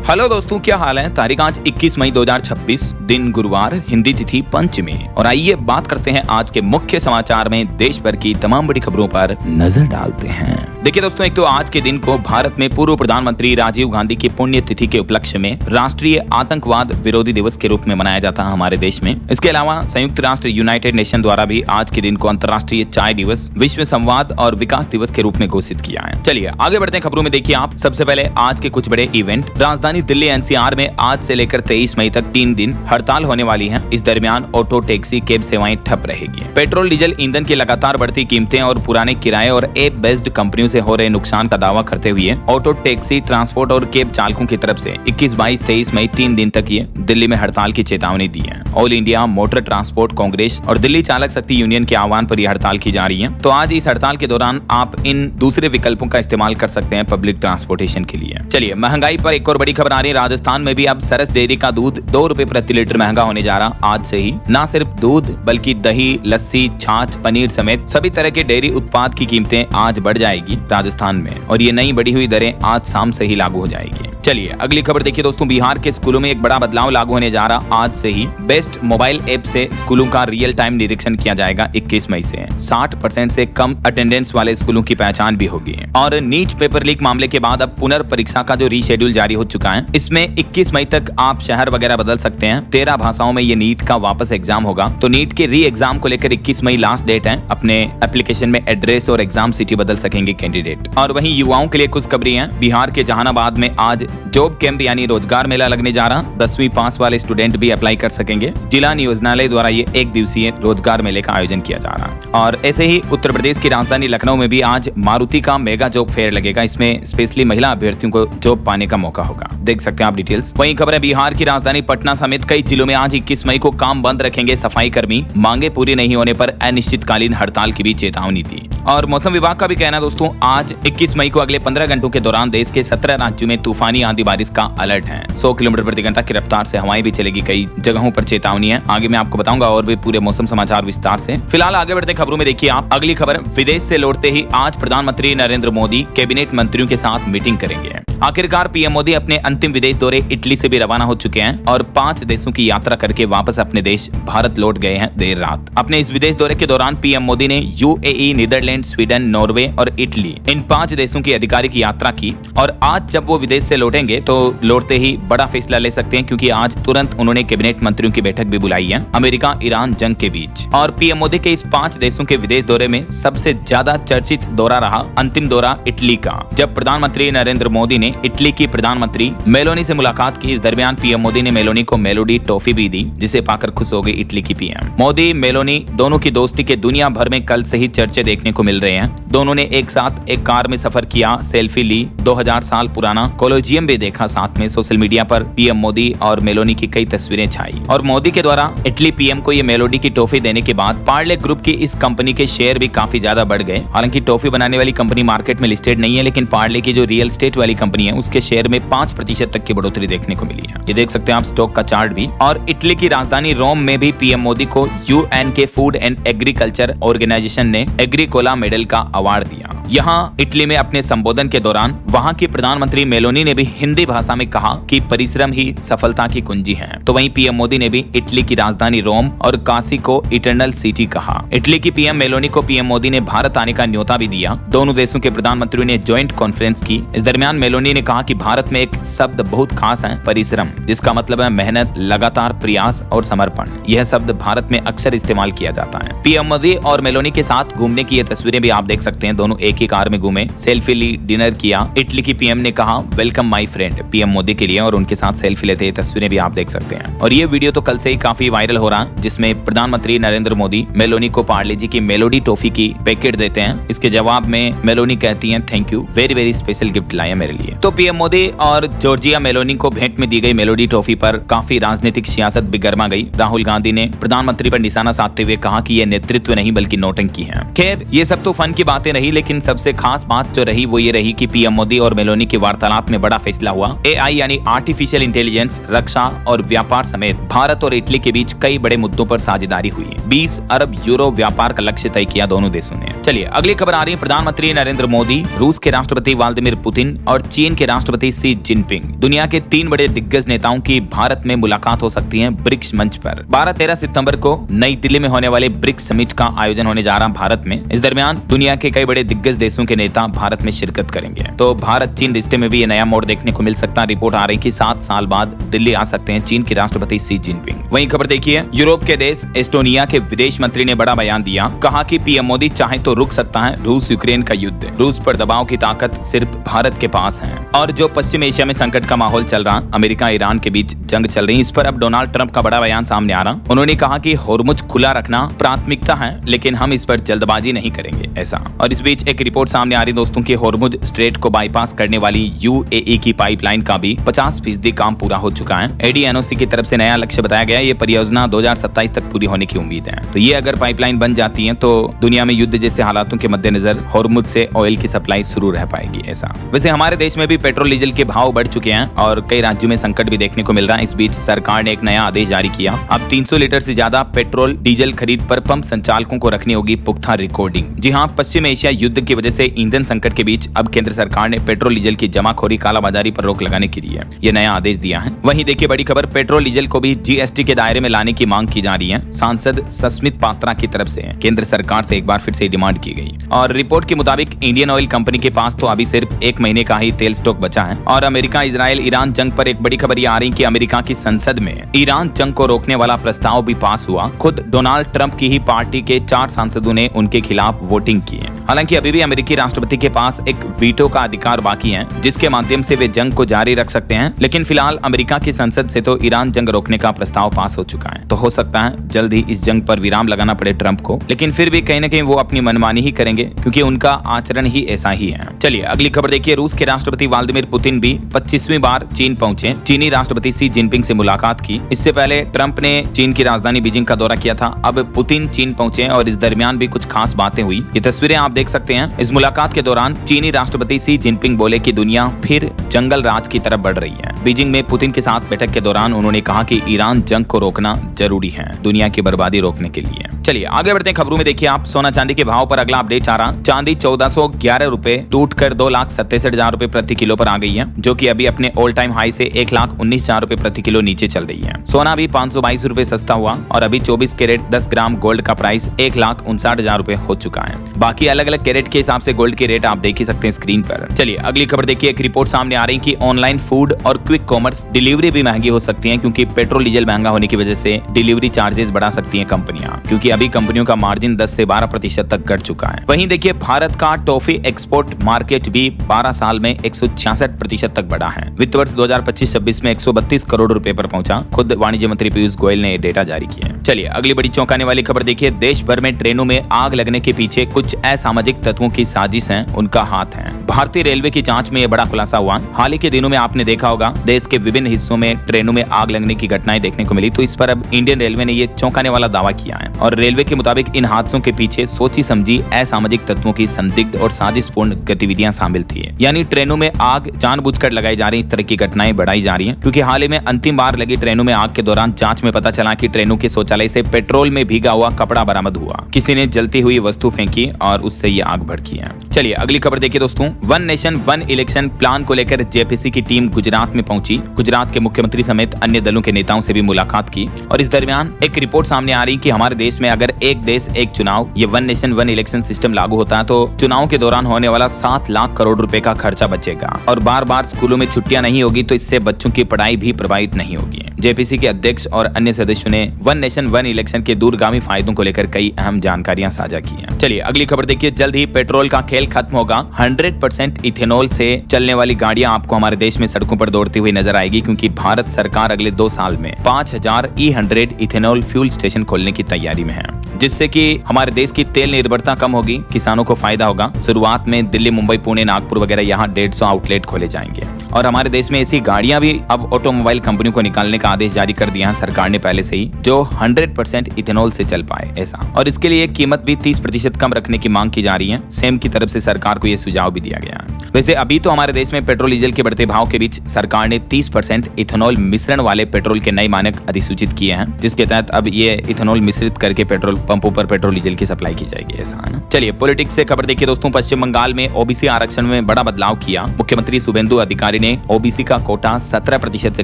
Hello दोस्तों, क्या हाल है। तारीख आज 21 मई 2026, दिन गुरुवार, हिंदी तिथि पंचमी। और आइए बात करते हैं आज के मुख्य समाचार में देश भर की तमाम बड़ी खबरों पर नजर डालते हैं। देखिए दोस्तों, एक तो आज के दिन को भारत में पूर्व प्रधानमंत्री राजीव गांधी की पुण्य तिथि के उपलक्ष्य में राष्ट्रीय आतंकवाद विरोधी दिवस के रूप में मनाया जाता है हमारे देश में। इसके अलावा संयुक्त राष्ट्र यूनाइटेड नेशन द्वारा भी आज के दिन को अंतर्राष्ट्रीय चाय दिवस, विश्व संवाद और विकास दिवस के रूप में घोषित किया है। चलिए आगे बढ़ते हैं खबरों में। देखिए आप, सबसे पहले आज के कुछ बड़े इवेंट। राजधानी दिल्ली एनसीआर में आज से लेकर 23 मई तक 3 दिन हड़ताल होने वाली है। इस दरमियान ऑटो, टैक्सी, कैब सेवाएं ठप रहेगी। पेट्रोल डीजल ईंधन की लगातार बढ़ती कीमतें और पुराने किराए और ऐप बेस्ड कंपनियों से हो रहे नुकसान का दावा करते हुए ऑटो, टैक्सी, ट्रांसपोर्ट और कैब चालकों की तरफ से 21, 22, 23 मई 3 दिन तक ये दिल्ली में हड़ताल की चेतावनी दी है। All India motor transport Congress और दिल्ली चालक शक्ति यूनियन के आह्वान पर यह हड़ताल की जा रही है। तो आज इस हड़ताल के दौरान आप इन दूसरे विकल्पों का इस्तेमाल कर सकते हैं पब्लिक ट्रांसपोर्टेशन के लिए। चलिए महंगाई पर एक और बड़ी खबर आ रही है। राजस्थान में भी अब सरस डेयरी का दूध 2 रुपए प्रति लीटर महंगा होने जा रहा। आज से ही न सिर्फ दूध बल्कि दही, लस्सी, छाछ, पनीर समेत सभी तरह के डेयरी उत्पाद की कीमतें आज बढ़ जाएगी राजस्थान में, और ये नई बढ़ी हुई दरें आज शाम से ही लागू हो जाएगी। चलिए अगली खबर देखिए दोस्तों, बिहार के स्कूलों में एक बड़ा बदलाव लागू होने जा रहा। आज से ही बेस्ट मोबाइल ऐप से स्कूलों का रियल टाइम निरीक्षण किया जाएगा। 21 मई से 60% से कम अटेंडेंस वाले स्कूलों की पहचान भी होगी। और नीट पेपर लीक मामले के बाद अब पुनर्परीक्षा का जो रीशेड्यूल जारी हो चुका है, इसमें 21 मई तक आप शहर वगैरह बदल सकते हैं। 13 भाषाओं में ये नीट का वापस एग्जाम होगा। तो नीट के री एग्जाम को लेकर 21 मई लास्ट डेट है। अपने एप्लीकेशन में एड्रेस और एग्जाम सिटी बदल सकेंगे कैंडिडेट। और वहीं युवाओं के लिए कुछ खबरें हैं। बिहार के जहानाबाद में आज जॉब कैंप यानी रोजगार मेला लगने जा रहा। 10वीं पास वाले स्टूडेंट भी अप्लाई कर सकेंगे। जिला नियोजनालय द्वारा ये 1 दिवसीय रोजगार मेले का आयोजन किया जा रहा। और ऐसे ही उत्तर प्रदेश की राजधानी लखनऊ में भी आज मारुति का मेगा जॉब फेयर लगेगा। इसमें स्पेशली महिला अभ्यर्थियों को जॉब पाने का मौका होगा। देख सकते हैं आप डिटेल्स। वहीं खबर है, बिहार की राजधानी पटना समेत कई जिलों में आज 21 मई को काम बंद रखेंगे सफाई कर्मी। मांगे पूरी नहीं होने पर अनिश्चितकालीन हड़ताल की भी चेतावनी दी। और मौसम विभाग का भी कहना दोस्तों, आज 21 मई को अगले 15 घंटों के दौरान देश के 17 राज्यों में तूफानी आंधी बारिश का अलर्ट है। 100 किलोमीटर प्रति घंटा की रफ्तार से हवाएं भी चलेगी। कई जगहों पर चेतावनी है। आगे मैं आपको बताऊंगा और भी पूरे मौसम समाचार विस्तार से। फिलहाल आगे बढ़ते खबरों में देखिए आप, अगली खबर, विदेश से लौटते ही आज प्रधानमंत्री नरेंद्र मोदी कैबिनेट मंत्रियों के साथ मीटिंग करेंगे। आखिरकार पीएम मोदी अपने अंतिम विदेश दौरे इटली से भी रवाना हो चुके हैं और 5 देशों की यात्रा करके वापस अपने देश भारत लौट गए हैं देर रात। अपने इस विदेश दौरे के दौरान पीएम मोदी ने यूएई, नीदरलैंड, स्वीडन, नॉर्वे और इटली, इन 5 देशों की आधिकारिक यात्रा की। और आज जब वो विदेश से लौटेंगे तो लौटते ही बड़ा फैसला ले सकते हैं, क्योंकि आज तुरंत उन्होंने कैबिनेट मंत्रियों की बैठक भी बुलाई है अमेरिका ईरान जंग के बीच। और पीएम मोदी के इस 5 देशों के विदेश दौरे में सबसे ज्यादा चर्चित दौरा रहा अंतिम दौरा इटली का, जब प्रधानमंत्री नरेंद्र मोदी ने इटली की प्रधानमंत्री मेलोनी से मुलाकात की। इस दरमियान पीएम मोदी ने मेलोनी को मेलोडी टॉफी भी दी, जिसे पाकर खुश हो गई इटली की पीएम। मोदी मेलोनी दोनों की दोस्ती के दुनिया भर में कल से ही चर्चे देखने को मिल रहे हैं। दोनों ने एक साथ एक कार में सफर किया, सेल्फी ली, 2000 साल पुराना कोलोजियम भी देखा साथ में। सोशल मीडिया पर पीएम मोदी और मेलोनी की कई तस्वीरें छाई। और मोदी के द्वारा इटली पीएम को ये मेलोडी की टॉफी देने के बाद पार्ले ग्रुप की इस कंपनी के शेयर भी काफी ज्यादा बढ़ गए। हालांकि टॉफी बनाने वाली कंपनी मार्केट में लिस्टेड नहीं है, लेकिन पार्ले की जो रियल एस्टेट वाली कंपनी है उसके शेयर में 5% तक की बढ़ोतरी देखने को मिली है। ये देख सकते हैं आप स्टॉक का चार्ट भी। और इटली की राजधानी रोम में भी पीएम मोदी को यूएन के फूड एंड एग्रीकल्चर ऑर्गेनाइजेशन ने एग्रीकोला मेडल का अवार्ड दिया। यहाँ इटली में अपने संबोधन के दौरान वहाँ की प्रधानमंत्री मेलोनी ने भी हिंदी भाषा में कहा कि परिश्रम ही सफलता की कुंजी है। तो वहीं पीएम मोदी ने भी इटली की राजधानी रोम और काशी को इटर्नल सिटी कहा। इटली की पीएम मेलोनी को पीएम मोदी ने भारत आने का न्योता भी दिया। दोनों देशों के प्रधानमंत्रियों ने ज्वाइंट कॉन्फ्रेंस की। इस दरमियान मेलोनी ने कहा कि भारत में एक शब्द बहुत खास है, परिश्रम, जिसका मतलब है मेहनत, लगातार प्रयास और समर्पण। यह शब्द भारत में अक्सर इस्तेमाल किया जाता है। पीएम मोदी और मेलोनी के साथ घूमने की ये तस्वीरें भी आप देख सकते हैं। दोनों एक ही कार में घूमे, सेल्फी ली, डिनर किया। इटली की पीएम ने कहा welcome my friend PM Modi के लिए, और उनके साथ सेल्फी लेते तस्वीरें भी आप देख सकते हैं। और ये वीडियो तो कल से ही काफी वायरल हो रहा है, जिसमें प्रधानमंत्री नरेंद्र मोदी मेलोनी को पार्ले जी की मेलोडी टॉफी की पैकेट देते हैं। इसके जवाब में मेलोनी कहती हैं thank you, very very special gift लाया मेरे लिए। तो पीएम मोदी और जॉर्जिया मेलोनी को भेंट में दी गई मेलोडी टॉफी पर काफी राजनीतिक सियासत भी गर्मा गई। राहुल गांधी ने प्रधानमंत्री पर निशाना साधते हुए कहा कि यह नेतृत्व नहीं बल्कि नौटंकी है। खैर ये सब तो फन की बातें रही, लेकिन सबसे खास बात जो रही वो ये रही कि पीएम मोदी और मेलोनी की वार्तालाप में बड़ा फैसला हुआ। एआई यानी आर्टिफिशियल इंटेलिजेंस, रक्षा और व्यापार समेत भारत और इटली के बीच कई बड़े मुद्दों पर साझेदारी हुई। 20 अरब यूरो व्यापार का लक्ष्य तय किया दोनों देशों ने। चलिए अगली खबर आ रही है। प्रधानमंत्री नरेंद्र मोदी, रूस के राष्ट्रपति व्लादिमीर पुतिन और चीन के राष्ट्रपति शी जिनपिंग जिनपिंग। दुनिया के 3 बड़े दिग्गज नेताओं की भारत में मुलाकात हो सकती है ब्रिक्स मंच पर। 12-13 सितंबर को नई दिल्ली में होने वाले ब्रिक्स समिट का आयोजन होने जा रहा भारत में। इस दरमियान दुनिया के कई बड़े दिग्गज देशों के नेता भारत में शिरकत करेंगे। तो भारत चीन रिश्ते में भी ये नया मोड़ देखने को मिल सकता है। रिपोर्ट आ रही कि 7 साल बाद दिल्ली आ सकते हैं चीन के राष्ट्रपति शी जिनपिंग। वहीं खबर देखिए, यूरोप के देश एस्टोनिया के विदेश मंत्री ने बड़ा बयान दिया। कहा कि पीएम मोदी चाहे तो रुक सकता है रूस यूक्रेन का युद्ध। रूस पर दबाव की ताकत सिर्फ भारत के पास है। और जो पश्चिम एशिया में संकट का माहौल चल रहा, अमेरिका ईरान के बीच जंग चल रही, इस पर अब डोनाल्ड ट्रंप का बड़ा बयान सामने आ रहा। उन्होंने कहा कि होर्मुज खुला रखना प्राथमिकता है, लेकिन हम इस पर जल्दबाजी नहीं करेंगे, ऐसा। और इस बीच एक रिपोर्ट सामने आ रही दोस्तों की होर्मुज स्ट्रेट को बाईपास करने वाली यूएई की पाइपलाइन का भी 50% काम पूरा हो चुका है। एडीएनओसी की तरफ से नया लक्ष्य बताया गया। ये परियोजना 2027 तक पूरी होने की उम्मीद है। तो ये अगर पाइपलाइन बन जाती है तो दुनिया में युद्ध जैसे हालातों के मद्देनजर होर्मुज से ऑयल की सप्लाई शुरू रह पाएगी, ऐसा। वैसे हमारे देश में भी पेट्रोल डीजल के भाव बढ़ चुके हैं और कई राज्यों में संकट भी देखने को मिल रहा है। इस बीच सरकार ने एक नया आदेश जारी किया। अब 300 लीटर से ज्यादा पेट्रोल डीजल खरीद पर पंप संचालकों को रखनी होगी पुख्ता रिकॉर्डिंग। जी हां, पश्चिम एशिया युद्ध की वजह से ईंधन संकट के बीच अब केंद्र सरकार ने पेट्रोल डीजल की जमाखोरी कालाबाजारी पर रोक लगाने के लिए ये नया आदेश दिया है। वहीं देखिए बड़ी खबर, पेट्रोल डीजल को भी जीएसटी के दायरे में लाने की मांग की जा रही है। सांसद सस्मित पात्रा की तरफ से केंद्र सरकार से एक बार फिर से डिमांड की गई। और रिपोर्ट के मुताबिक इंडियन ऑयल कंपनी के पास तो अभी सिर्फ 1 महीने का ही तेल स्टॉक बचा है। और अमेरिका इजराइल ईरान जंग पर एक बड़ी खबर ये आ रही कि अमेरिका की संसद में ईरान जंग को रोकने वाला प्रस्ताव भी पास हुआ। खुद डोनाल्ड ट्रंप की ही पार्टी के 4 सांसदों ने उनके खिलाफ वोटिंग की है। हालांकि अभी भी अमेरिकी राष्ट्रपति के पास एक वीटो का अधिकार बाकी है, जिसके माध्यम से वे जंग को जारी रख सकते हैं। लेकिन फिलहाल अमेरिका की संसद से तो ईरान जंग रोकने का प्रस्ताव पास हो चुका है। तो हो सकता है जल्द ही इस जंग पर विराम लगाना पड़े ट्रंप को। लेकिन फिर भी कहीं न कहीं वो अपनी मनमानी ही करेंगे, क्योंकि उनका आचरण ही ऐसा ही है। चलिए अगली खबर देखिए, रूस के राष्ट्रपति व्लादिमीर पुतिन भी 25वीं बार चीन पहुंचे। चीनी राष्ट्रपति शी जिनपिंग से मुलाकात की। इससे पहले ट्रंप ने चीन की राजधानी बीजिंग का दौरा किया था। अब पुतिन चीन पहुंचे और इस दरमियान भी कुछ खास बातें हुई। ये तस्वीरें आप देख सकते हैं। इस मुलाकात के दौरान चीनी राष्ट्रपति शी जिनपिंग बोले कि दुनिया फिर जंगल राज की तरफ बढ़ रही है। बीजिंग में पुतिन के साथ बैठक के दौरान उन्होंने कहा कि ईरान जंग को रोकना जरूरी है दुनिया की बर्बादी रोकने के लिए। चलिए आगे बढ़ते हैं खबरों में। देखिए आप, सोना चांदी के भाव पर अगला अपडेट आ रहा। चांदी 1411 रुपए टूटकर 2,67,000 रुपए प्रति किलो पर आ गई है, जो कि अभी अपने ऑल टाइम हाई से 1,19,000 रुपए प्रति किलो नीचे चल रही है। सोना भी 522 रुपए सस्ता हुआ और अभी 24 कैरेट 10 ग्राम गोल्ड का प्राइस 1,59,000 रुपए हो चुका है। बाकी अलग अलग कैरेट के हिसाब से गोल्ड के रेट आप देख ही सकते हैं स्क्रीन पर। चलिए अगली खबर देखिए, एक रिपोर्ट सामने आ रही कि ऑनलाइन फूड और क्विक कॉमर्स डिलीवरी भी महंगी हो सकती है, क्योंकि पेट्रोल डीजल महंगा होने की वजह से डिलीवरी चार्जेस बढ़ा सकती हैं कंपनियां, क्योंकि अभी कंपनियों का मार्जिन 10 से 12% तक घट चुका है। वहीं देखिए भारत का टॉफी एक्सपोर्ट मार्केट भी 12 साल में 166% तक बढ़ा है। वित्त वर्ष 2025-26 में 132 करोड़ रुपए पर पहुंचा। खुद वाणिज्य मंत्री पीयूष गोयल ने डेटा जारी किया। चलिए अगली बड़ी चौंकाने वाली खबर देखिए, देश भर में ट्रेनों में आग लगने के पीछे कुछ असामाजिक तत्वों की साजिश है, उनका हाथ है। भारतीय रेलवे की जांच में यह बड़ा खुलासा हुआ। हाल ही के दिनों में आपने देखा होगा देश के विभिन्न हिस्सों में ट्रेनों में आग लगने की घटनाएं देखने को मिली। तो इस पर अब इंडियन रेलवे ने ये चौंकाने वाला दावा किया है और रेलवे के मुताबिक इन हादसों के पीछे सोची समझी असामाजिक तत्वों की संदिग्ध और साजिशपूर्ण गतिविधियां शामिल थी। यानी ट्रेनों में आग जानबूझकर लगाई जा रही, इस तरह की घटनाएं बढ़ाई जा रही हैं, क्योंकि हाल ही में अंतिम बार लगी ट्रेनों में आग के दौरान जांच में पता चला कि ट्रेनों के शौचालय से पेट्रोल में भीगा हुआ कपड़ा बरामद हुआ। किसी ने जलती हुई वस्तु फेंकी और उससे ये आग भड़की है। चलिए अगली खबर देखिए दोस्तों, one nation one election plan को लेकर जेपीसी की टीम गुजरात में पहुंची। गुजरात के मुख्यमंत्री समेत अन्य दलों के नेताओं से भी मुलाकात की और इस दरमियान एक रिपोर्ट सामने आ रही कि हमारे देश में अगर एक देश एक चुनाव, ये one nation one election system लागू होता है तो चुनाव के दौरान होने वाला 7 लाख करोड़ रुपए का खर्चा बचेगा और बार बार स्कूलों में छुट्टियां नहीं होगी, तो इससे बच्चों की पढ़ाई भी प्रभावित नहीं होगी। जेपीसी के अध्यक्ष और अन्य सदस्यों ने वन नेशन वन इलेक्शन के दूरगामी फायदों को लेकर कई अहम जानकारियां साझा की हैं। चलिए अगली खबर देखिए, जल्द ही पेट्रोल का खेल खत्म होगा। 100% इथेनॉल से चलने वाली गाड़ियां आपको हमारे देश में सड़कों पर दौड़ती हुई नजर आएगी, क्योंकि भारत सरकार अगले 2 साल में 5000 E100 इथेनॉल फ्यूल स्टेशन खोलने की तैयारी में है, जिससे कि हमारे देश की तेल निर्भरता कम होगी, किसानों को फायदा होगा। शुरुआत में दिल्ली, मुंबई, पुणे, नागपुर वगैरह यहाँ 150 आउटलेट खोले जाएंगे और हमारे देश में ऐसी गाड़ियां भी अब ऑटोमोबाइल कंपनियों को निकालने का का आदेश जारी कर दिया है सरकार ने पहले से ही, जो 100% इथेनॉल से चल पाए ऐसा। और इसके लिए कीमत भी 30% कम रखने की मांग की जा रही है। सेम की तरफ से सरकार को यह सुझाव भी दिया गया है। वैसे अभी तो हमारे देश में पेट्रोल डीजल के बढ़ते भाव के बीच सरकार ने 30% इथेनॉल मिश्रण वाले पेट्रोल के नए मानक अधिसूचित किए हैं, जिसके तहत अब ये इथेनॉल मिश्रित करके पेट्रोल पंपों पर पेट्रोल डीजल की सप्लाई की जाएगी ऐसा है ना। चलिए पॉलिटिक्स से खबर देखिए दोस्तों। पश्चिम बंगाल में ओबीसी आरक्षण में बड़ा बदलाव किया। मुख्यमंत्री शुभेंदु अधिकारी ने ओबीसी का कोटा 17% से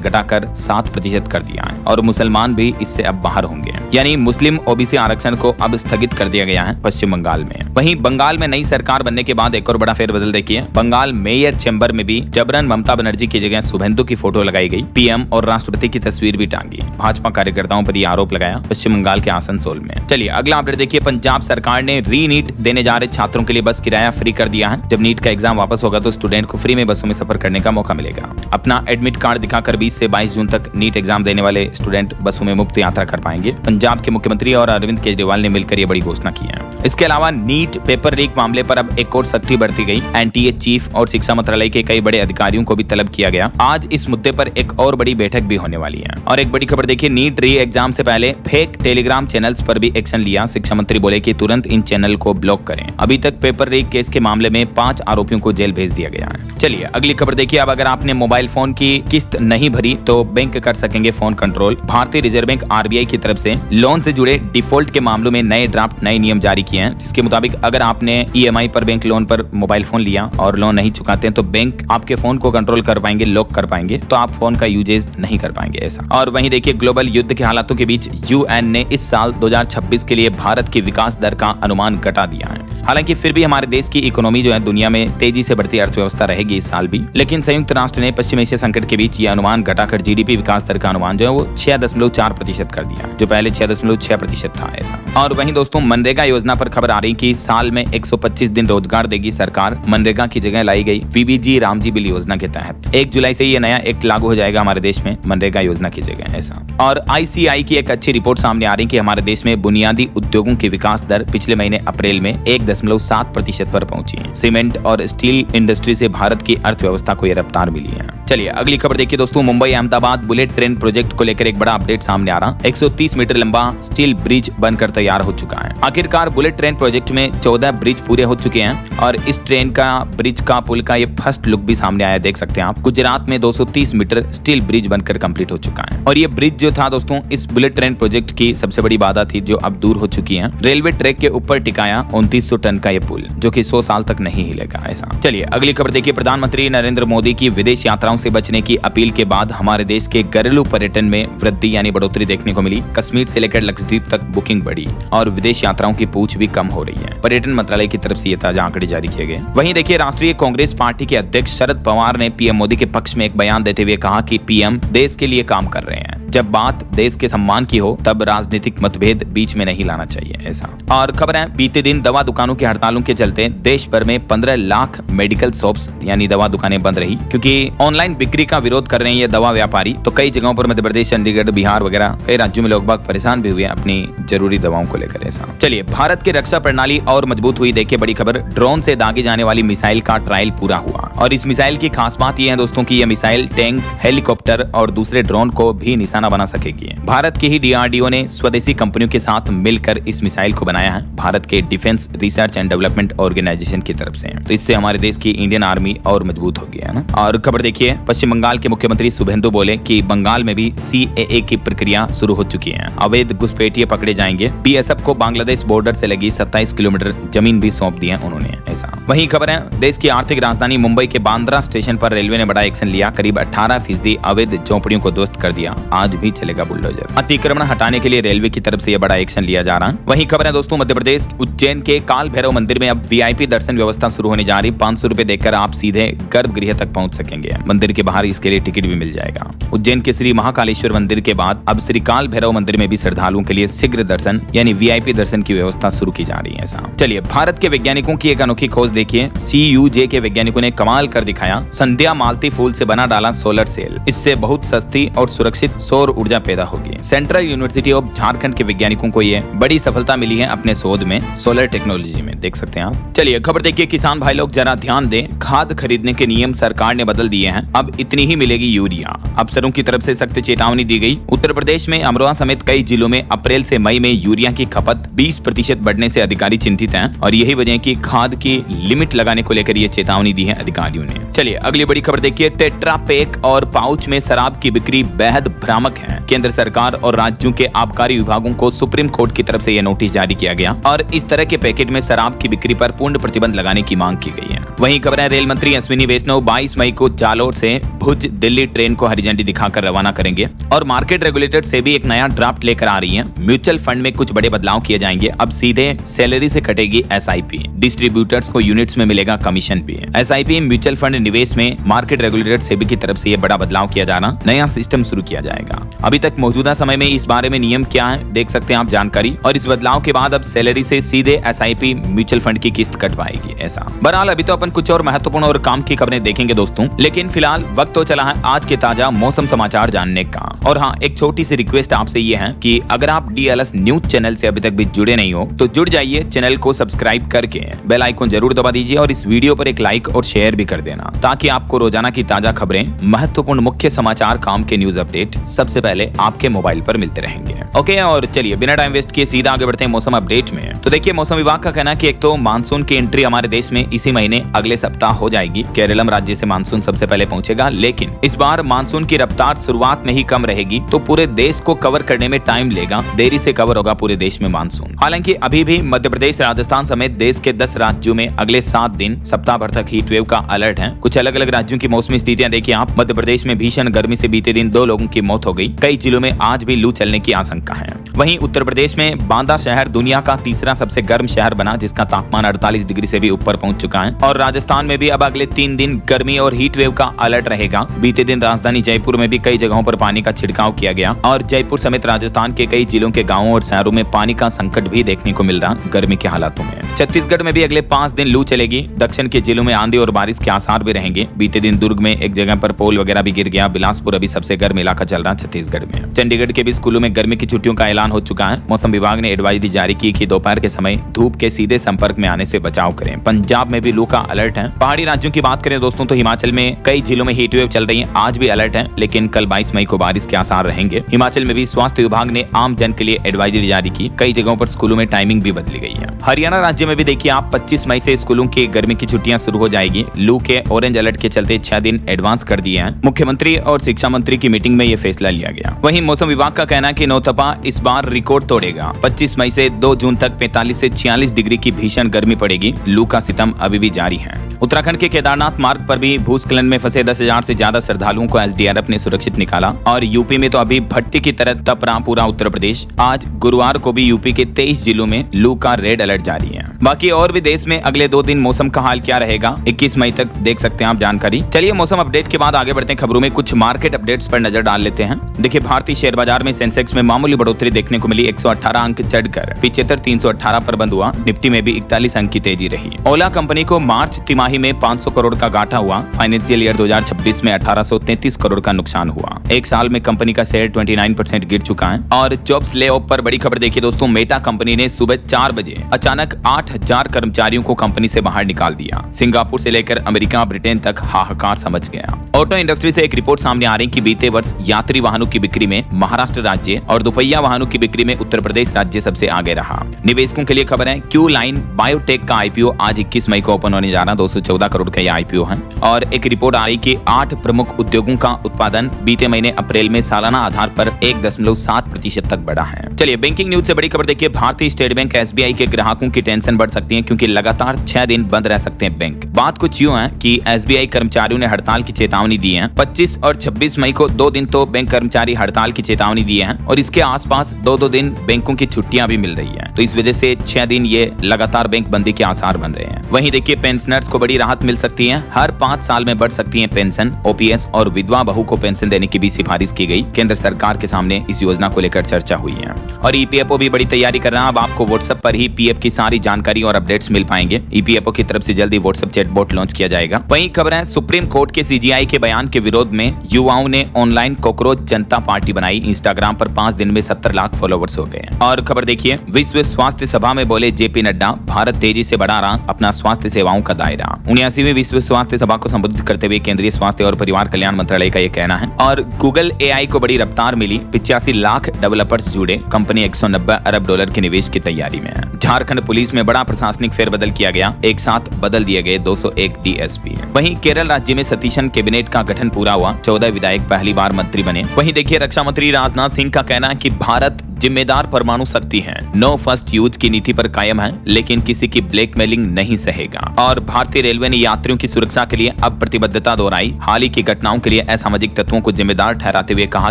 घटाकर 7% कर दिया है और मुसलमान भी इससे अब बाहर होंगे, यानी मुस्लिम ओबीसी आरक्षण को अब स्थगित कर दिया गया है पश्चिम बंगाल में। वहीं बंगाल में नई सरकार बनने के बाद एक और बड़ा फेरबदल देखिए। बंगाल मेयर चेंबर में भी जबरन ममता बनर्जी की जगह शुभेंदु की फोटो लगाई गई। पीएम और राष्ट्रपति की तस्वीर भी टांगी। भाजपा कार्यकर्ताओं पर यह आरोप लगाया पश्चिम बंगाल के आसनसोल में। चलिए अगला अपडेट देखिए। पंजाब सरकार ने री नीट देने जा रहे छात्रों के लिए बस किराया फ्री कर दिया है। जब नीट का एग्जाम वापस होगा तो स्टूडेंट को फ्री में बसों में सफर करने का मौका मिलेगा। अपना एडमिट कार्ड दिखाकर 20 से 22 जून तक नीट एग्जाम देने वाले स्टूडेंट बसों में मुफ्त यात्रा कर पाएंगे। पंजाब के मुख्यमंत्री और अरविंद केजरीवाल ने मिलकर यह बड़ी घोषणा की है। इसके अलावा नीट पेपर लीक मामले पर अब एक और सख्ती बढ़ती गई। एनटीए चीफ और शिक्षा मंत्रालय के कई बड़े अधिकारियों को भी तलब किया गया। आज इस मुद्दे पर एक और बड़ी बैठक भी होने वाली है। और एक बड़ी खबर देखिए, नीट री एग्जाम से पहले फेक टेलीग्राम चैनल्स पर भी एक्शन लिया। शिक्षा मंत्री बोले कि तुरंत इन चैनल को ब्लॉक करें। अभी तक पेपर लीक केस के मामले में 5 आरोपियों को जेल भेज दिया गया है। चलिए अगली खबर देखिए। अब अगर आपने मोबाइल फोन की किस्त नहीं भरी तो बैंक कर सकेंगे फोन कंट्रोल। भारतीय रिजर्व बैंक आरबीआई की तरफ से लोन से जुड़े डिफॉल्ट के मामलों में नए ड्राफ्ट नए नियम जारी किए हैं, जिसके मुताबिक अगर आपने ईएमआई पर बैंक लोन पर मोबाइल फोन लिया और लोन नहीं चुकाते हैं तो बैंक आपके फोन को कंट्रोल कर पाएंगे, लॉक कर पाएंगे, तो आप फोन का यूजेज नहीं कर पाएंगे ऐसा। और वहीं देखिए, ग्लोबल युद्ध के हालातों के बीच यूएन ने इस साल 2026 के लिए भारत की विकास दर का अनुमान घटा दिया है। हालांकि फिर भी हमारे देश की इकोनॉमी जो है दुनिया में तेजी से बढ़ती अर्थव्यवस्था रहेगी इस साल भी, लेकिन संयुक्त राष्ट्र ने पश्चिम एशिया संकट के बीच यह अनुमान घटाकर जीडीपी विकास दर का अनुमान जो है वो 6.4% कर दिया, जो पहले 6.6% था ऐसा। और वहीं दोस्तों, मनरेगा योजना पर खबर आ रही कि साल में 125 दिन रोजगार देगी सरकार। मनरेगा की जगह लाई गई वीबीजी रामजी बिल योजना के तहत 1 जुलाई से ये नया एक्ट लागू हो जाएगा हमारे देश में मनरेगा योजना की जगह ऐसा। और आईसीआई की एक अच्छी रिपोर्ट सामने आ रही कि हमारे देश में बुनियादी उद्योगों की विकास दर पिछले महीने अप्रैल में 1.7% पर पहुंची है। सीमेंट और स्टील इंडस्ट्री से भारत की अर्थव्यवस्था को यह रफ्तार मिली है। चलिए अगली खबर देखिए दोस्तों। Mumbai Ahmedabad bullet train project को लेकर एक बड़ा अपडेट सामने आ रहा। 130 मीटर लंबा स्टील ब्रिज बनकर तैयार हो चुका है। आखिरकार बुलेट ट्रेन प्रोजेक्ट में 14 ब्रिज पूरे हो चुके हैं और इस ट्रेन का ब्रिज का पुल का ये फर्स्ट लुक भी सामने आया, देख सकते हैं आप। गुजरात में 230 मीटर स्टील ब्रिज बनकर कंप्लीट हो चुका है। और ये ब्रिज जो था दोस्तों, इस बुलेट ट्रेन प्रोजेक्ट की सबसे बड़ी बाधा थी, जो अब दूर हो चुकी है। रेलवे ट्रैक के ऊपर टिकाया 2900 टन का ये पुल, जो कि 100 साल तक नहीं हिलेगा ऐसा। चलिए अगली खबर देखिए। प्रधानमंत्री नरेंद्र मोदी की विदेश यात्राओं से बचने की अपील के बाद हमारे देश के घरेलू पर्यटन में वृद्धि यानी बढ़ोतरी देखने को मिली। कश्मीर से लेकर लक्षद्वीप तक बुकिंग बढ़ी और विदेश यात्राओं की पूछ भी कम हो रही है। पर्यटन मंत्रालय की तरफ से ये ताजा आंकड़े जारी किए गए। वहीं देखिए, राष्ट्रीय कांग्रेस पार्टी के अध्यक्ष शरद पवार ने पीएम मोदी के पक्ष में एक बयान देते हुए कहा कि पीएम देश के लिए काम कर रहे हैं। जब बात देश के सम्मान की हो तब राजनीतिक मतभेद बीच में नहीं लाना चाहिए ऐसा। और खबर है, बीते दिन दवा दुकानों की हड़तालों के चलते देश भर में 15 लाख मेडिकल शॉप्स यानी दवा दुकानें बंद रही, क्योंकि ऑनलाइन बिक्री का विरोध कर रहे हैं ये दवा व्यापारी। तो कई जगहों पर मध्य प्रदेश, चंडीगढ़, बिहार वगैरह कई राज्यों में लोग बाग परेशान भी हुए अपनी जरूरी दवाओं को लेकर ऐसा। चलिए, भारत की रक्षा प्रणाली और मजबूत हुई। देखिए बड़ी खबर, ड्रोन से दागी जाने वाली मिसाइल का ट्रायल पूरा हुआ। और इस मिसाइल की खास बात यह है दोस्तों कि यह मिसाइल टैंक, हेलीकॉप्टर और दूसरे ड्रोन को भी निशाना बना सकेगी। भारत की ही डीआरडीओ ने स्वदेशी कंपनियों के साथ मिलकर इस मिसाइल को बनाया है, भारत के defence research and development organisation की तरफ से। तो इससे हमारे देश की इंडियन आर्मी और मजबूत हो गया है ना। और खबर देखिए, पश्चिम बंगाल के मुख्यमंत्री शुभेंदु बोले कि बंगाल में भी सीएए की प्रक्रिया शुरू हो चुकी है। अवैध घुसपैठिए पकड़े जाएंगे। बीएसएफ को बांग्लादेश बॉर्डर से लगी 27 किलोमीटर जमीन भी सौंप दी है उन्होंने ऐसा। वहीं खबर है, देश की आर्थिक राजधानी मुंबई के बांद्रा स्टेशन पर रेलवे ने बड़ा एक्शन लिया। करीब 18% अवैध झोपड़ियों को ध्वस्त कर दिया। आज भी चलेगा बुलडोजर। अतिक्रमण हटाने के लिए रेलवे की तरफ से यह बड़ा एक्शन लिया जा रहा है। वहीं खबर है दोस्तों, मध्य प्रदेश उज्जैन के काल भैरव मंदिर में अब वीआईपी दर्शन व्यवस्था शुरू होने जा रही। 500 रुपए देकर आप सीधे गर्भगृह तक पहुंच सकेंगे। मंदिर के बाहर इसके लिए टिकट भी मिल जाएगा। उज्जैन के श्री महाकालेश्वर मंदिर के बाद अब श्री काल भैरव मंदिर में भी श्रद्धालुओं के लिए शीघ्र दर्शन यानी वीआईपी दर्शन की व्यवस्था शुरू की जा रही है ऐसा। चलिए, भारत के वैज्ञानिकों की एक अनोखी खोज देखिए। CUJ के वैज्ञानिकों ने कमाल कर दिखाया। संध्या मालती फूल से बना डाला सोलर सेल। इससे बहुत सस्ती और सुरक्षित सौर ऊर्जा पैदा होगी। सेंट्रल यूनिवर्सिटी ऑफ झारखंड के वैज्ञानिकों को यह बड़ी सफलता मिली है अपने शोध में, सोलर टेक्नोलॉजी में, देख सकते हैं आप। चलिए खबर देखिए, किसान भाई लोग जरा ध्यान दें। खाद खरीदने के नियम सरकार ने बदल दिए हैं। अब इतनी ही मिलेगी यूरिया। अफसरों की तरफ से से सख्त चेतावनी दी गई। उत्तर प्रदेश में अमरोहा समेत कई जिलों में अप्रैल से मई में यूरिया की खपत 20% बढ़ने से अधिकारी चिंतित हैं और यही वजह है कि खाद की लिमिट लगाने को लेकर ये चेतावनी दी है अधिकारियों ने। चलिए अगली बड़ी खबर देखिए। टेट्रा पैक और पाउच में शराब की बिक्री बेहद भ्रामक है। केंद्र सरकार और राज्यों के आबकारी विभागों को सुप्रीम कोर्ट की तरफ से यह नोटिस जारी किया गया और इस तरह के पैकेट में शराब की बिक्री पर पूर्ण प्रतिबंध लगाने की मांग की गई है। वहीं खबर है रेल मंत्री अश्विनी वैष्णव 22 मई को जालोर से भुज दिल्ली ट्रेन को हरी झंडी दिखाकर रवाना करेंगे और मार्केट रेगुलेटर से भी एक नया ड्राफ्ट लेकर आ रही है। म्यूचुअल फंड में कुछ बड़े बदलाव किए जाएंगे। अब सीधे सैलरी से कटेगी SIP, डिस्ट्रीब्यूटर्स को यूनिट्स में मिलेगा कमीशन भी। SIP म्यूचुअल फंड निवेश में मार्केट रेगुलेटर सेबी की तरफ से यह बड़ा बदलाव किया जाना, नया सिस्टम शुरू किया जाएगा। अभी तक मौजूदा समय में इस बारे में नियम क्या है देख सकते हैं आप जानकारी, और इस बदलाव के बाद अब सैलरी से सीधे SIP म्यूचुअल फंड की किस्त कट पाएगी। ऐसा बहरहाल अभी तो अपन कुछ और महत्वपूर्ण और काम की खबरें देखेंगे दोस्तों, लेकिन फिलहाल वक्त तो चला है आज के ताजा मौसम समाचार जानने का। और हाँ, एक छोटी सी रिक्वेस्ट आपसे ये है कि अगर आप DLS न्यूज चैनल से अभी तक भी जुड़े नहीं हो तो जुड़ जाइए, चैनल को सब्सक्राइब करके बेल आइकन जरूर दबा दीजिए और इस वीडियो पर एक लाइक और शेयर भी कर देना ताकि आपको रोजाना की ताजा खबरें, महत्वपूर्ण मुख्य समाचार, काम के न्यूज अपडेट सबसे पहले आपके मोबाइल पर मिलते रहेंगे। ओके, और चलिए बिना टाइम वेस्ट किए सीधा आगे बढ़ते हैं मौसम अपडेट में। तो देखिए मौसम विभाग का कहना है कि एक तो मानसून की एंट्री हमारे देश में इसी महीने अगले सप्ताह हो जाएगी। केरलम राज्य से मानसून सबसे पहले पहुंचेगा, लेकिन इस बार मानसून की रफ्तार शुरुआत में ही कम रहेगी तो पूरे देश को कवर करने में टाइम लेगा, देरी से कवर होगा पूरे देश में मानसून। हालांकि अभी भी मध्य प्रदेश, राजस्थान समेत देश के 10 राज्यों में अगले 7 दिन सप्ताह भर तक हीट वेव का अलर्ट है। कुछ अलग अलग राज्यों की मौसमी स्थितियां देखिए आप। मध्य प्रदेश में भीषण गर्मी से बीते दिन 2 लोगों की मौत हो गई। कई जिलों में आज भी लू चलने की आशंका है। वहीं उत्तर प्रदेश में बांदा शहर दुनिया का तीसरा सबसे गर्म शहर बना, जिसका तापमान 48 डिग्री से भी ऊपर पहुंच चुका है। और राजस्थान में भी अब अगले 3 दिन गर्मी और हीट वेव का अलर्ट रहेगा। बीते दिन राजधानी जयपुर में भी कई जगहों पर पानी का छिड़काव किया गया और जयपुर समेत राजस्थान के कई जिलों के गांवों और शहरों में पानी का संकट भी देखने को मिल रहा गर्मी के हालातों में। छत्तीसगढ़ में भी अगले 5 दिन लू चलेगी। दक्षिण के जिलों में आंधी और बारिश के आसार भी रहेंगे। बीते दिन दुर्ग में एक जगह पर पोल वगैरह भी गिर गया। बिलासपुर अभी सबसे गर्म इलाका चल रहा छत्तीसगढ़ में। चंडीगढ़ के भी स्कूलों में गर्मी की छुट्टियों का ऐलान हो चुका है। मौसम विभाग ने एडवाइजरी जारी की कि दोपहर के समय धूप के सीधे संपर्क में आने से बचाव करें। पंजाब में भी लू का अलर्ट है। पहाड़ी राज्यों की बात करें दोस्तों तो हिमाचल में कई जिलों में हीट वेव चल रही है। आज भी अलर्ट है, लेकिन कल 22 मई को बारिश के आसार रहेंगे। हिमाचल में भी स्वास्थ्य विभाग ने आम जन के लिए एडवाइजरी जारी की। कई जगहों पर स्कूलों में टाइमिंग भी बदली गई है। हरियाणा राज्य में भी देखिए आप 25 मई से स्कूलों की गर्मी की छुट्टियां शुरू हो जाएगी। लू के ऑरेंज अलर्ट के चलते 6 दिन एडवांस कर दिए हैं। मुख्यमंत्री और शिक्षा मंत्री की मीटिंग में यह फैसला लिया गया। वहीं मौसम विभाग का कहना है कि नौतपा इस बार रिकॉर्ड तोड़ेगा। 25 मई से 2 जून तक 45 से 46 डिग्री की भीषण गर्मी पड़ेगी। लू का सितम अभी भी जारी है। उत्तराखंड के केदारनाथ मार्ग पर भी भूस्खलन में फंसे 10,000 से ज्यादा श्रद्धालुओं को SDRF ने सुरक्षित निकाला। और यूपी में तो अभी भट्टी की तरह तप रहा पूरा उत्तर प्रदेश। आज गुरुवार को भी यूपी के 23 जिलों में लू का रेड अलर्ट जारी है। बाकी और भी देश में अगले 2 दिन मौसम का हाल क्या रहेगा 21 मई तक देख सकते हैं आप जानकारी। चलिए मौसम अपडेट के बाद आगे बढ़ते हैं खबरों में। कुछ मार्केट अपडेट्स पर नजर डाल लेते हैं। देखिए भारतीय शेयर बाजार में सेंसेक्स में मामूली बढ़ोतरी देखने को मिली। 118 अंक चढ़कर 75,318 पर बंद हुआ। निफ्टी में भी 41 अंक की तेजी रही। ओला कंपनी को मार्च तिमाही में 500 करोड़ का घाटा हुआ। फाइनेंशियल ईयर 2026 में 1833 करोड़ का नुकसान हुआ। एक साल में कंपनी का शेयर 29% गिर चुका है। और जॉब्स ले ऑफ पर बड़ी खबर देखिए दोस्तों। मेटा कंपनी ने सुबह 4 बजे अचानक 8,000 कर्मचारियों को कंपनी से बाहर निकाल दिया। सिंगापुर से लेकर अमेरिका, ब्रिटेन तक हाहाकार समझ गया। ऑटो इंडस्ट्री से एक रिपोर्ट सामने आ रही कि बीते वर्ष यात्री वाहनों की बिक्री में महाराष्ट्र राज्य और दोपहिया वाहनों की बिक्री में उत्तर प्रदेश राज्य सबसे आगे रहा। निवेशकों के लिए खबर है क्यू लाइन बायोटेक का IPO आज 21 मई को ओपन होने जा रहा। 214 करोड़ का यह IPO है। और एक रिपोर्ट आ रही कि 8 प्रमुख उद्योगों का उत्पादन बीते महीने अप्रैल में सालाना आधार पर 1.7% तक बढ़ा है। चलिए बैंकिंग न्यूज से बड़ी खबर देखिए। भारतीय स्टेट बैंक SBI के ग्राहकों की टेंशन बढ़ सकती है क्योंकि लगातार 6 दिन बंद रह सकते हैं बैंक। बात कुछ यूं है कि SBI कर्मचारियों ने हड़ताल की चेतावनी दी है। 25 और 26 मई को 2 दिन तो बैंक कर्मचारी हड़ताल की चेतावनी दी है और इसके आसपास 2-2 दिन बैंकों की छुट्टियां भी मिल रही है। तो इस वजह से 6 दिन ये लगातार बैंक बंदी के आसार बन रहे हैं। वहीं देखिए पेंशनर्स को बड़ी राहत मिल सकती है। हर 5 साल में बढ़ सकती है पेंशन। OPS और विधवा बहू को पेंशन देने की भी सिफारिश की गई। केंद्र सरकार के सामने इस योजना को लेकर चर्चा हुई है। और EPFO भी बड़ी तैयारी कर रहा है। अब आपको WhatsApp पर ही PF की सारी जानकारी और अपडेट्स मिल पाएंगे। EPFO की तरफ से जल्दी WhatsApp चैटबॉट लॉन्च किया जाएगा। वहीं खबर है सुप्रीम कोर्ट के CGI के बयान के विरोध में युवाओं ने ऑनलाइन कॉकरोच जनता पार्टी बनाई। इंस्टाग्राम पर 5 दिन में 70 लाख फॉलोवर्स हो गए। और खबर देखिए विश्व स्वास्थ्य सभा में बोले JP नड्डा, भारत तेजी से बढ़ा रहा अपना स्वास्थ्य सेवाओं का दायरा। 79वीं विश्व स्वास्थ्य सभा को संबोधित करते हुए केंद्रीय स्वास्थ्य और परिवार कल्याण मंत्रालय का यह कहना है। और और गूगल एआई को बड़ी रफ्तार मिली, 85 लाख डेवलपर्स जुड़े, कंपनी 190 अरब डॉलर के निवेश की तैयारी में है। झारखंड पुलिस में बड़ा प्रशासनिक फेरबदल किया गया, एक साथ बदल दिए गए 201 डीएसपी। वहीं केरल राज्य में सतीशन कैबिनेट का गठन पूरा हुआ, 14 विधायक पहली बार मंत्री बने। वहीं देखिए रक्षा मंत्री राजनाथ सिंह का कहना है कि भारत जिम्मेदार परमाणु शक्ति है, नो फर्स्ट यूज की नीति पर कायम है, लेकिन किसी की ब्लैकमेलिंग नहीं सहेगा। और भारतीय रेलवे ने यात्रियों की सुरक्षा के लिए अब प्रतिबद्धता दोहराई, हाल ही की घटनाओं के लिए असामाजिक तत्वों को जिम्मेदार ठहराते हुए कहा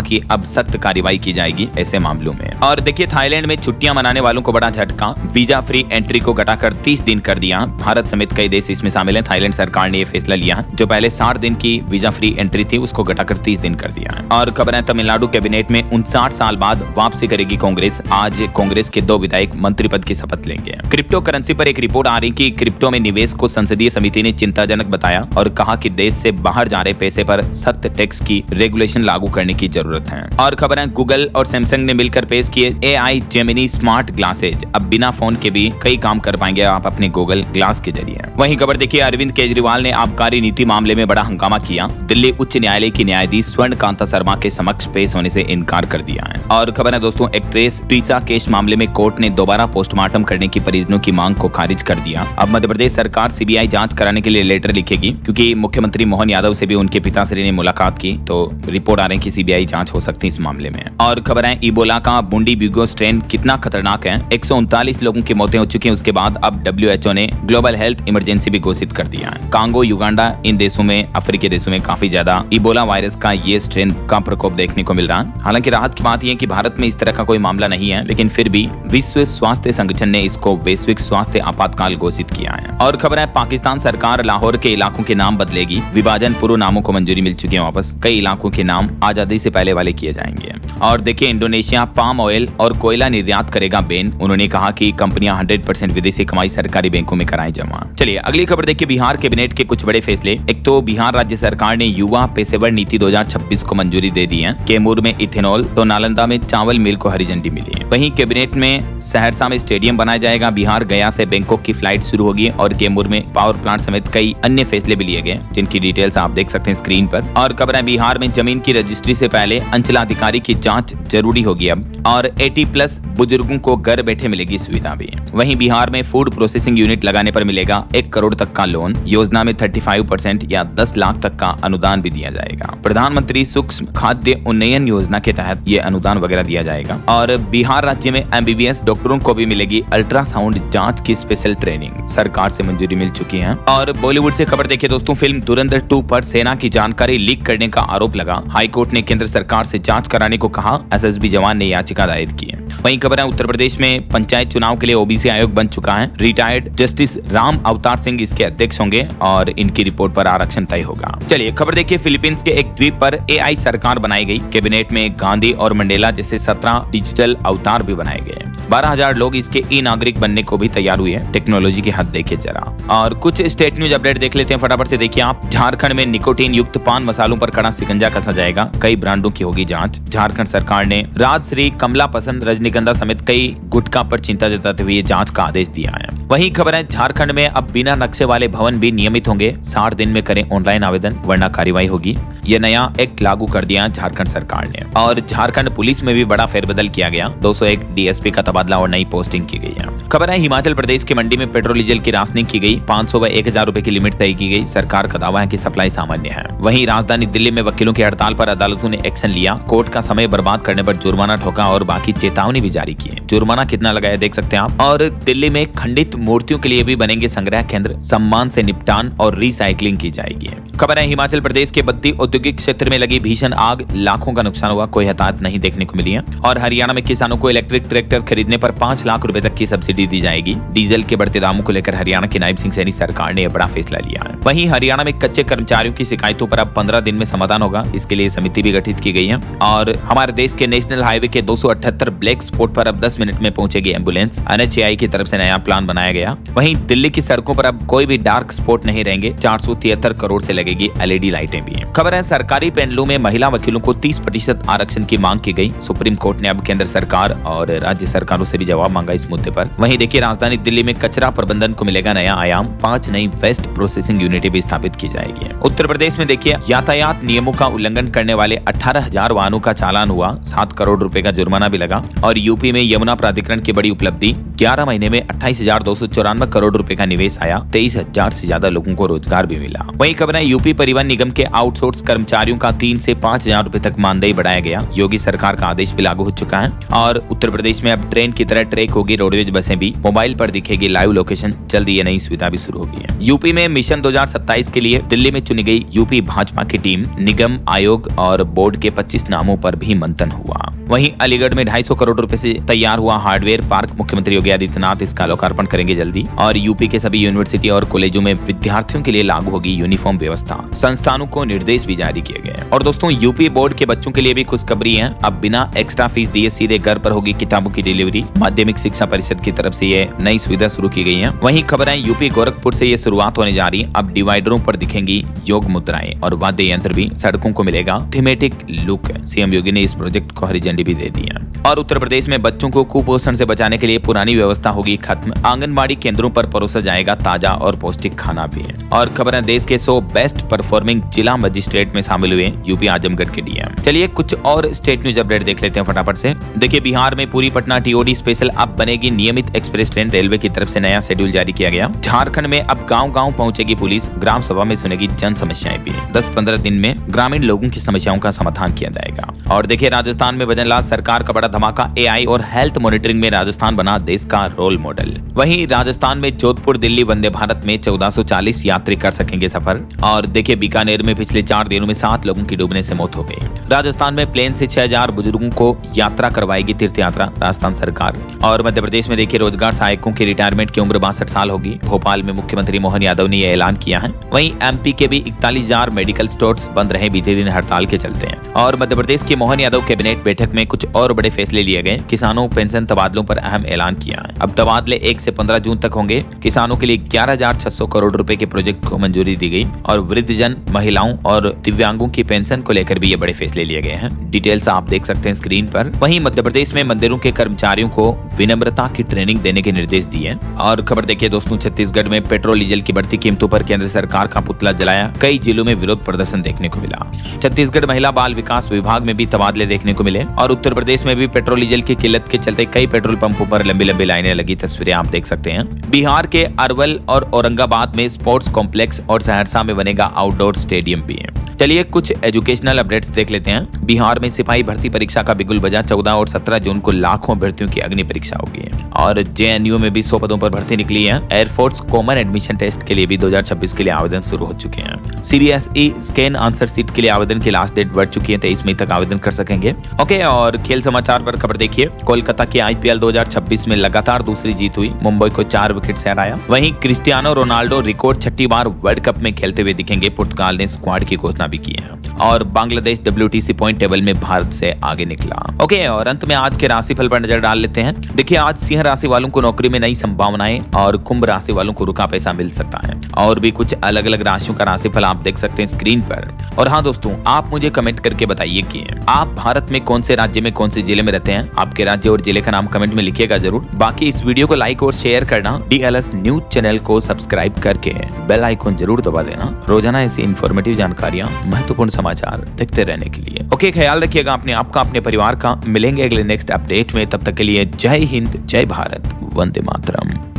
कि अब सख्त कार्रवाई की जाएगी ऐसे मामलों में। और देखिए थाईलैंड में छुट्टियां मनाने वालों को बड़ा झटका, वीजा फ्री एंट्री को घटाकर 30 दिन कर दिया। भारत समेत कई देश इसमें शामिल है। थाईलैंड सरकार ने यह फैसला लिया, जो पहले 60 दिन की वीजा फ्री एंट्री थी उसको घटाकर 30 दिन कर दिया है। और खबर है तमिलनाडु कैबिनेट में 59 साल बाद वापसी करेगी कांग्रेस, आज कांग्रेस के 2 विधायक मंत्री पद की शपथ लेंगे। क्रिप्टो करेंसी पर एक रिपोर्ट आ रही कि क्रिप्टो में निवेश को संसदीय समिति ने चिंताजनक बताया और कहा कि देश से बाहर जा रहे पैसे पर सख्त टैक्स की रेगुलेशन लागू करने की जरूरत है। और खबर है गूगल और सैमसंग ने मिलकर पेश किए एआई जेमिनी स्मार्ट ग्लासेज, अब बिना फोन के भी कई काम कर पाएंगे आप अपने गूगल ग्लास के जरिए। वहीं खबर देखिए अरविंद केजरीवाल ने आबकारी नीति मामले में बड़ा हंगामा किया, दिल्ली उच्च न्यायालय की न्यायाधीश स्वर्ण कांता शर्मा के समक्ष पेश होने से इनकार कर दिया है। और खबर है दोस्तों एक्ट्रेस टीसा केस मामले में कोर्ट ने दोबारा पोस्टमार्टम करने की परिजनों की मांग को खारिज कर दिया। अब मध्य प्रदेश सरकार सीबीआई जांच कराने के लिए लेटर लिखेगी, क्योंकि मुख्यमंत्री मोहन यादव से भी उनके पिताश्री ने मुलाकात की, तो रिपोर्ट आ रही है कि सीबीआई जांच हो सकती है इस मामले में। और खबर है इबोला का बुंडी ब्यूगो स्ट्रेन कितना खतरनाक है, 139 लोगों की मौतें हो चुकी हैं, उसके बाद अब WHO ने ग्लोबल हेल्थ इमरजेंसी भी घोषित कर दिया है। कांगो, युगांडा, इन देशों में, अफ्रीकी देशों में काफी ज्यादा इबोला वायरस का ये स्ट्रेन का प्रकोप देखने को मिल रहा है। हालांकि राहत की बात यह है कि भारत में इस तरह का कोई मामला नहीं है, लेकिन फिर भी विश्व स्वास्थ्य संगठन ने इसको वैश्विक स्वास्थ्य आपातकाल घोषित किया है। और खबर है पाकिस्तान सरकार लाहौर के इलाकों के नाम बदलेगी, विभाजन पूर्व नामों को मंजूरी मिल चुकी है वापस, कई इलाकों के नाम आजादी से पहले वाले किए जाएंगे। और देखिए इंडोनेशिया पाम ऑयल और कोयला निर्यात करेगा बैन, उन्होंने कहा कि कंपनियां 100% विदेशी कमाई सरकारी बैंकों में कराएं जमा। चलिए अगली खबर देखिए बिहार कैबिनेट के कुछ बड़े फैसले। एक तो बिहार राज्य सरकार ने युवा पेशेवर नीति 2026 को मंजूरी दे दी है, कैमूर में इथेनॉल तो नालंदा में चावल मिल को हरी झंडी मिली है। वहीं कैबिनेट में सहरसा में स्टेडियम बनाया जाएगा, बिहार गया से बैंकॉक की फ्लाइट शुरू होगी और कैमूर में पावर प्लांट समेत कई अन्य फैसले भी लिए गए, जिनकी डिटेल्स आप देख सकते हैं स्क्रीन पर। और खबर है बिहार में जमीन की रजिस्ट्री से पहले अंचलाधिकारी की जांच जरूरी होगी अब, और 80+ बुजुर्गों को घर बैठे मिलेगी सुविधा भी। वहीं बिहार में फूड प्रोसेसिंग यूनिट लगाने पर मिलेगा 1 करोड़ तक का लोन, योजना में 35% या 10 लाख तक का अनुदान भी दिया जाएगा। प्रधानमंत्री सूक्ष्म खाद्य उन्नयन योजना के तहत ये अनुदान वगैरह दिया जाएगा। और बिहार राज्य में MBBS डॉक्टरों को भी मिलेगी अल्ट्रासाउंड जांच की स्पेशल ट्रेनिंग, सरकार से मंजूरी मिल चुकी है। और बॉलीवुड से खबर देखिए दोस्तों, फिल्म धुरंधर 2 पर सेना की जानकारी लीक करने का आरोप लगा, हाईकोर्ट ने केंद्र सरकार से जांच कराने को कहा, SSB जवान ने याचिका दायर की है। वहीं खबर है उत्तर प्रदेश में पंचायत चुनाव के लिए OBC आयोग बन चुका है, रिटायर्ड जस्टिस राम अवतार सिंह इसके अध्यक्ष होंगे और इनकी रिपोर्ट पर आरक्षण तय होगा। चलिए खबर देखिए फिलीपींस के एक द्वीप पर AI सरकार बनाई गई, कैबिनेट में गांधी और मंडेला जैसे 17 डिजिटल अवतार भी बनाए गए, 12,000 लोग इसके ई नागरिक बनने को भी तैयार हुए हैं। टेक्नोलॉजी की हद देखिए जरा। और कुछ स्टेट न्यूज अपडेट देख लेते हैं फटाफट से, देखिए आप। झारखंड में निकोटीन युक्त पान मसालों पर कड़ा शिकंजा कसा जाएगा, कई ब्रांडों की होगी जांच। झारखंड सरकार ने राजश्री, कमला पसंद, रजनीगंधा समेत कई गुटखा पर चिंता जताते हुए जांच का आदेश दिया है। वहीं खबर है झारखंड में अब बिना नक्शे वाले भवन भी नियमित होंगे, 60 दिन में करें ऑनलाइन आवेदन वरना कार्रवाई होगी। यह नया एक्ट लागू कर दिया झारखंड सरकार ने। और झारखंड पुलिस में भी बड़ा फेरबदल किया गया, 201 DSP का तबादला और नई पोस्टिंग की गई है। खबर है हिमाचल प्रदेश की मंडी में पेट्रोल डीजल की राशनिंग की गई, 500 व 1000 रुपए की लिमिट तय की गई, सरकार का दावा है कि सप्लाई सामान्य है। वहीं राजधानी दिल्ली में वकीलों की हड़ताल पर अदालतों ने एक्शन लिया, कोर्ट का समय बर्बाद करने पर जुर्माना ठोका और बाकी चेतावनी भी जारी की है। जुर्माना कितना लगाया देख सकते हैं आप। और दिल्ली में खंडित मूर्तियों के लिए भी बनेंगे संग्रह केंद्र, सम्मान से निपटान और रिसाइकलिंग की जाएगी। खबर है हिमाचल प्रदेश के बद्दी औद्योगिक क्षेत्र में लगी भीषण आग, लाखों का नुकसान हुआ, कोई हताहत नहीं देखने को मिली है। और हरियाणा में किसानों को इलेक्ट्रिक ट्रैक्टर खरीदने पर 5 लाख रुपए तक की सब्सिडी दी जाएगी। डीजल के बढ़ते दामों को लेकर हरियाणा की नायब सिंह सैनी सरकार ने बड़ा फैसला लिया है। वहीं हरियाणा में कच्चे कर्मचारियों की शिकायतों पर अब 15 दिन में समाधान होगा, इसके लिए समिति भी गठित की गई है। और हमारे देश के नेशनल हाईवे के 278 ब्लैक स्पॉट पर अब 10 मिनट में पहुंचेगी एम्बुलेंस, NHAI की तरफ से नया प्लान बनाया गया। वहीं दिल्ली की सड़कों पर अब कोई भी डार्क स्पॉट नहीं रहेंगे, 473 करोड़ से लगेगी LED लाइटें भी। खबर है सरकारी पैनलों में महिला वकीलों को 30% आरक्षण की मांग की गई, सुप्रीम कोर्ट ने अब केंद्र सरकार और राज्य सरकार पत्रकारों से भी जवाब मांगा इस मुद्दे पर। वहीं देखिए राजधानी दिल्ली में कचरा प्रबंधन को मिलेगा नया आयाम, 5 नई वेस्ट प्रोसेसिंग यूनिटें भी स्थापित की जाएगी। उत्तर प्रदेश में देखिए यातायात नियमों का उल्लंघन करने वाले 18,000 वाहनों का चालान हुआ, 7 करोड़ रुपए का जुर्माना भी लगा। और यूपी में यमुना प्राधिकरण की बड़ी उपलब्धि, 11 महीने में 28,294 करोड़ रुपए का निवेश आया, 23,000 से ज्यादा लोगों को रोजगार भी मिला। वहीं खबर है यूपी परिवहन निगम के आउटसोर्स कर्मचारियों का 3 से 5,000 रुपए तक मानदेय बढ़ाया गया। योगी सरकार का आदेश भी लागू हो चुका है। और उत्तर प्रदेश में अब ट्रेन की तरह ट्रैक होगी रोडवेज बसें भी, मोबाइल पर दिखेगी लाइव लोकेशन, जल्द ये नई सुविधा भी शुरू होगी। यूपी में मिशन 2027 के लिए दिल्ली में चुनी गई यूपी भाजपा की टीम, निगम, आयोग और बोर्ड के 25 नामों पर भी मंथन हुआ। वहीं अलीगढ़ में 250 करोड़ रुपए से तैयार हुआ हार्डवेयर पार्क, मुख्यमंत्री योगी आदित्यनाथ इसका लोकार्पण करेंगे जल्दी। और यूपी के सभी यूनिवर्सिटी और कॉलेजों में विद्यार्थियों के लिए लागू होगी यूनिफॉर्म व्यवस्था, संस्थानों को निर्देश भी जारी किए गए। और दोस्तों यूपी बोर्ड के बच्चों के लिए भी खुशखबरी है, अब बिना एक्स्ट्रा फीस दिए सीधे घर पर होगी किताबों की डिलीवरी। माध्यमिक शिक्षा परिषद की तरफ से ये नई सुविधा शुरू की गई है। वहीं खबर है यूपी गोरखपुर से ये शुरुआत होने जा रही है, अब डिवाइडरों पर दिखेंगी योग मुद्राएं और वाद्य यंत्र भी, सड़कों को मिलेगा थीमेटिक लुक। सीएम योगी ने इस प्रोजेक्ट को हरी झंडी भी दे दी है। और उत्तर प्रदेश में बच्चों को कुपोषण से बचाने के लिए पुरानी व्यवस्था होगी खत्म, आंगनबाड़ी केंद्रों पर परोसा जाएगा ताजा और पौष्टिक खाना भी। और खबर है देश के 100 बेस्ट परफॉर्मिंग जिला मजिस्ट्रेट में शामिल हुए यूपी आजमगढ़ के डीएम। चलिए कुछ और स्टेट न्यूज अपडेट देख लेते हैं फटाफट से। देखिए बिहार में पूरी पटना टीओडी स्पेशल अब बनेगी नियमित एक्सप्रेस ट्रेन, रेलवे की तरफ से नया शेड्यूल जारी किया गया। झारखंड में अब गांव-गांव पहुंचेगी पुलिस, ग्राम सभा में सुनेगी जन समस्याएं भी। 10-15 दिन में ग्रामीण लोगों की समस्याओं का समाधान किया जाएगा। और देखिए राजस्थान में भजन लाल सरकार का बड़ा धमाका, एआई और हेल्थ मॉनिटरिंग में राजस्थान बना देश का रोल मॉडल। वहीं राजस्थान में जोधपुर दिल्ली वंदे भारत में 1440 यात्री कर सकेंगे सफर। और देखिए बीकानेर में पिछले 4 दिनों में 7 लोगों की डूबने से मौत हो गई। राजस्थान में प्लेन से 6000 बुजुर्गों को यात्रा करवाएगी तीर्थ यात्रा राजस्थान सरकार। और मध्य प्रदेश में देखिए रोजगार सहायकों की रिटायरमेंट की उम्र 62 साल होगी। भोपाल में मुख्यमंत्री मोहन यादव ने यह ऐलान किया है। वहीं एमपी के भी 41,000 मेडिकल स्टोर्स बंद रहे बीते दिन हड़ताल के चलते हैं। और मध्य प्रदेश की मोहन यादव कैबिनेट बैठक में कुछ और बड़े फैसले लिए गए। किसानों पेंशन तबादलों पर अहम ऐलान किया है। अब तबादले 1 से 15 जून तक होंगे। किसानों के लिए 11,600 करोड़ रुपए के प्रोजेक्ट को मंजूरी दी गई। और वृद्धजन, महिलाओं और दिव्यांगों की पेंशन को लेकर भी ये बड़े फैसले लिए गए हैं। डिटेल्स आप देख सकते हैं स्क्रीन पर। वहीं मध्य प्रदेश में मंदिरों के कर्मचारियों को विनम्रता की ट्रेनिंग देने के निर्देश दिए। और खबर देखिए दोस्तों छत्तीसगढ़ में पेट्रोल डीजल की बढ़ती कीमतों पर केंद्र सरकार का पुतला जलाया, कई जिलों में विरोध प्रदर्शन देखने को मिला। छत्तीसगढ़ महिला बाल विकास विभाग में भी तबादले देखने को मिले। और उत्तर प्रदेश में भी पेट्रोल डीजल की किल्लत के चलते कई पेट्रोल पंपों पर लंबी लंबी लाइनें लगी, तस्वीरें आप देख सकते हैं। बिहार के अरवल और औरंगाबाद में स्पोर्ट्स कॉम्प्लेक्स और सहरसा में बनेगा आउटडोर स्टेडियम भी है। चलिए कुछ एजुकेशनल अपडेट्स देख लेते हैं। बिहार में सिपाही भर्ती परीक्षा का बिगुल बजा, 14 और 17 जून को लाखों अभ्यर्थियों की अग्नि परीक्षा होगी। और जेएनयू में भी 100 पदों पर भर्ती निकली है। एयरफोर्स कॉमन एडमिशन टेस्ट के लिए भी 2026 के लिए आवेदन शुरू हो चुके हैं। सीबीएसई स्कैन आंसर सीट के लिए आवेदन की लास्ट डेट बढ़ चुकी है, 23 मई तक आवेदन कर सकेंगे। ओके, और खेल समाचार पर खबर देखिए। कोलकाता के आईपीएल 2026 में लगातार दूसरी जीत हुई, मुंबई को 4 विकेट से हराया। वहीं क्रिस्टियानो रोनाल्डो रिकॉर्ड 6ठी बार वर्ल्ड कप में खेलते हुए दिखेंगे, पुर्तगाल ने स्क्वाड की घोषणा भी की है। और बांग्लादेश WTC पॉइंट टेबल में भारत से आगे निकला। ओके, और अंत में आज के राशिफल पर नजर डाल लेते हैं। देखिए आज सिंह राशि वालों को नौकरी में नई संभावनाएं और कुंभ राशि वालों को रुका पैसा मिल सकता है। और भी कुछ अलग अलग राशियों का राशिफल आप देख सकते हैं स्क्रीन पर। और हाँ दोस्तों, आप मुझे कमेंट करके बताइए कि आप भारत में कौन से राज्य में कौन से जिले में रहते हैं। आपके राज्य और जिले का नाम कमेंट में लिखिएगा जरूर। बाकी इस वीडियो को लाइक और शेयर करना, DLS न्यूज चैनल को सब्सक्राइब करके बेल आइकन जरूर दबा देना, रोजाना ऐसी इंफॉर्मेटिव जानकारियां, महत्वपूर्ण समाचार देखते रहने के लिए। ओके, ख्याल रखिएगा अपने आपका, अपने परिवार का। मिलेंगे अगले नेक्स्ट अपडेट में, तब तक के लिए जय हिंद, जय भारत, वंदे मातरम।